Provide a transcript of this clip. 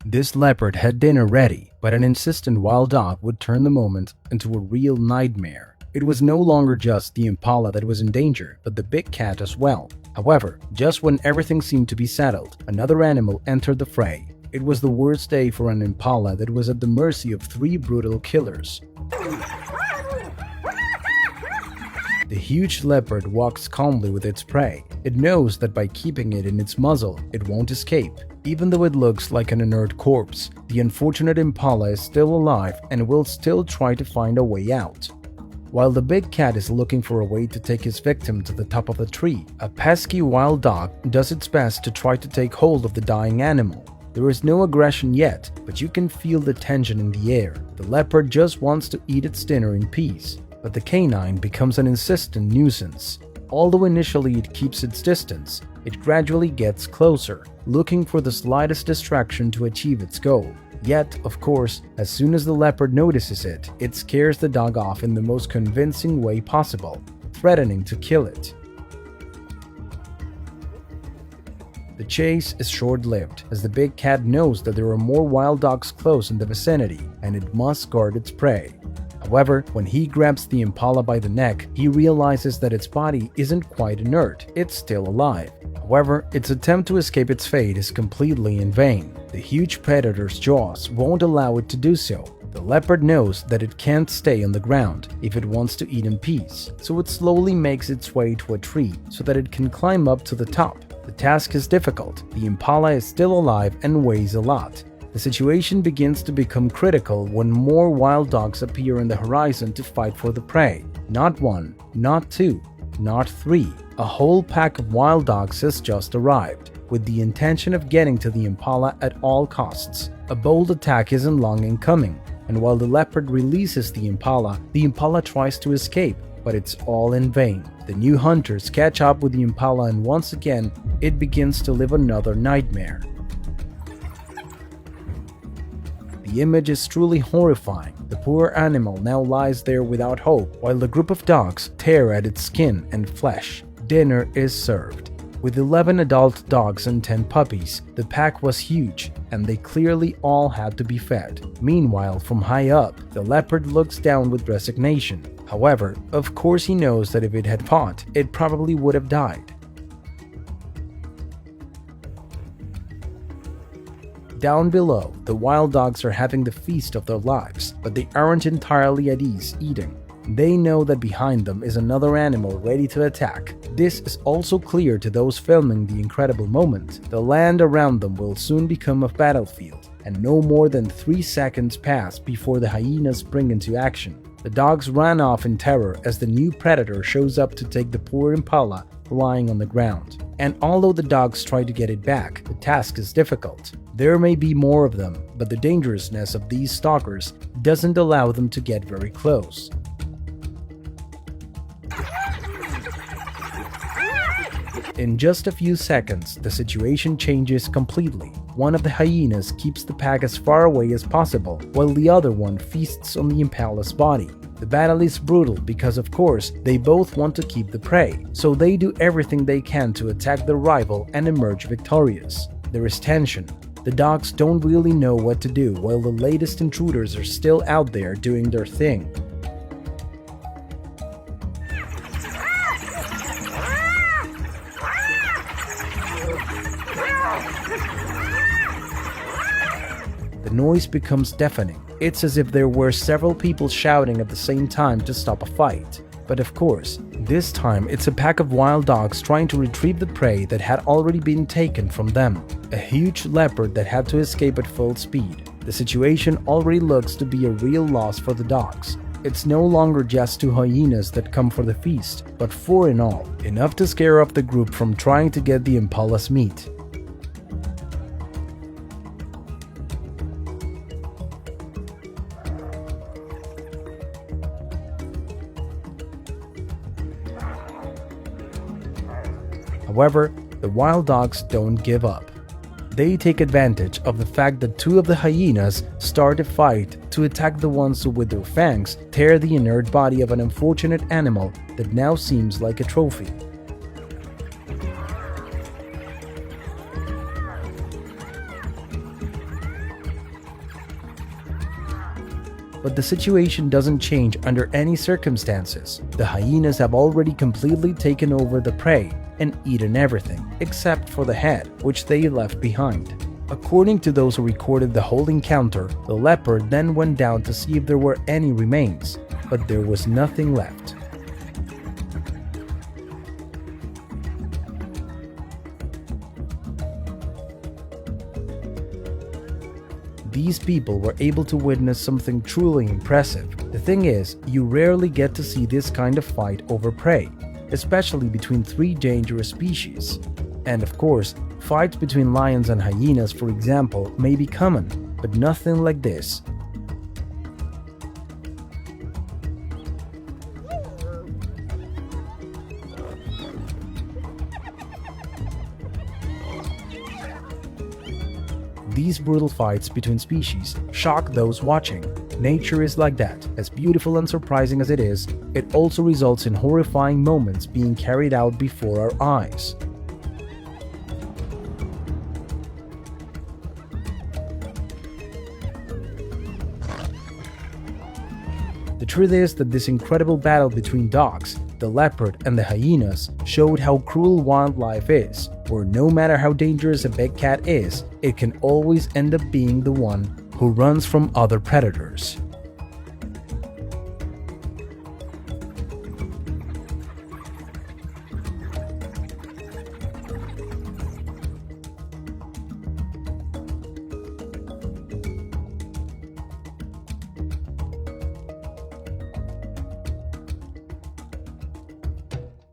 This leopard had dinner ready, but an insistent wild dog would turn the moment into a real nightmare. It was no longer just the impala that was in danger, but the big cat as well. However, just when everything seemed to be settled, another animal entered the fray. It was the worst day for an impala that was at the mercy of three brutal killers. The huge leopard walks calmly with its prey. It knows that by keeping it in its muzzle, it won't escape. Even though it looks like an inert corpse, the unfortunate impala is still alive and will still try to find a way out. While the big cat is looking for a way to take his victim to the top of the tree, a pesky wild dog does its best to try to take hold of the dying animal. There is no aggression yet, but you can feel the tension in the air. The leopard just wants to eat its dinner in peace. But the canine becomes an insistent nuisance. Although initially it keeps its distance, it gradually gets closer, looking for the slightest distraction to achieve its goal. Yet, of course, as soon as the leopard notices it, it scares the dog off in the most convincing way possible, threatening to kill it. The chase is short-lived, as the big cat knows that there are more wild dogs close in the vicinity, and it must guard its prey. However, when he grabs the impala by the neck, he realizes that its body isn't quite inert, it's still alive. However, its attempt to escape its fate is completely in vain. The huge predator's jaws won't allow it to do so. The leopard knows that it can't stay on the ground if it wants to eat in peace, so it slowly makes its way to a tree so that it can climb up to the top. The task is difficult, the impala is still alive and weighs a lot. The situation begins to become critical when more wild dogs appear on the horizon to fight for the prey. Not one, not two, not three. A whole pack of wild dogs has just arrived, with the intention of getting to the impala at all costs. A bold attack isn't long in coming, and while the leopard releases the impala tries to escape, but it's all in vain. The new hunters catch up with the impala and once again, it begins to live another nightmare. The image is truly horrifying. The poor animal now lies there without hope, while the group of dogs tear at its skin and flesh. Dinner is served. With 11 adult dogs and 10 puppies, the pack was huge, and they clearly all had to be fed. Meanwhile, from high up, the leopard looks down with resignation. However, of course he knows that if it had fought, it probably would have died. Down below, the wild dogs are having the feast of their lives, but they aren't entirely at ease eating. They know that behind them is another animal ready to attack. This is also clear to those filming the incredible moment. The land around them will soon become a battlefield, and no more than 3 seconds pass before the hyenas spring into action. The dogs run off in terror as the new predator shows up to take the poor impala lying on the ground. And although the dogs try to get it back, the task is difficult. There may be more of them, but the dangerousness of these stalkers doesn't allow them to get very close. In just a few seconds, the situation changes completely. One of the hyenas keeps the pack as far away as possible, while the other one feasts on the impala's body. The battle is brutal because, of course, they both want to keep the prey, so they do everything they can to attack their rival and emerge victorious. There is tension. The dogs don't really know what to do, while the latest intruders are still out there doing their thing. The noise becomes deafening. It's as if there were several people shouting at the same time to stop a fight. But of course, this time it's a pack of wild dogs trying to retrieve the prey that had already been taken from them. A huge leopard that had to escape at full speed. The situation already looks to be a real loss for the dogs. It's no longer just 2 hyenas that come for the feast, but 4 in all, enough to scare off the group from trying to get the impala's meat. However, the wild dogs don't give up. They take advantage of the fact that 2 of the hyenas start a fight to attack the ones who, with their fangs, tear the inert body of an unfortunate animal that now seems like a trophy. But the situation doesn't change under any circumstances. The hyenas have already completely taken over the prey and eaten everything, except for the head, which they left behind. According to those who recorded the whole encounter, the leopard then went down to see if there were any remains, but there was nothing left. These people were able to witness something truly impressive. The thing is, you rarely get to see this kind of fight over prey, especially between three dangerous species. And of course, fights between lions and hyenas, for example, may be common, but nothing like this. These brutal fights between species shock those watching. Nature is like that. As beautiful and surprising as it is, it also results in horrifying moments being carried out before our eyes. The truth is that this incredible battle between dogs, the leopard and the hyenas showed how cruel wildlife is, where no matter how dangerous a big cat is, it can always end up being the one who runs from other predators.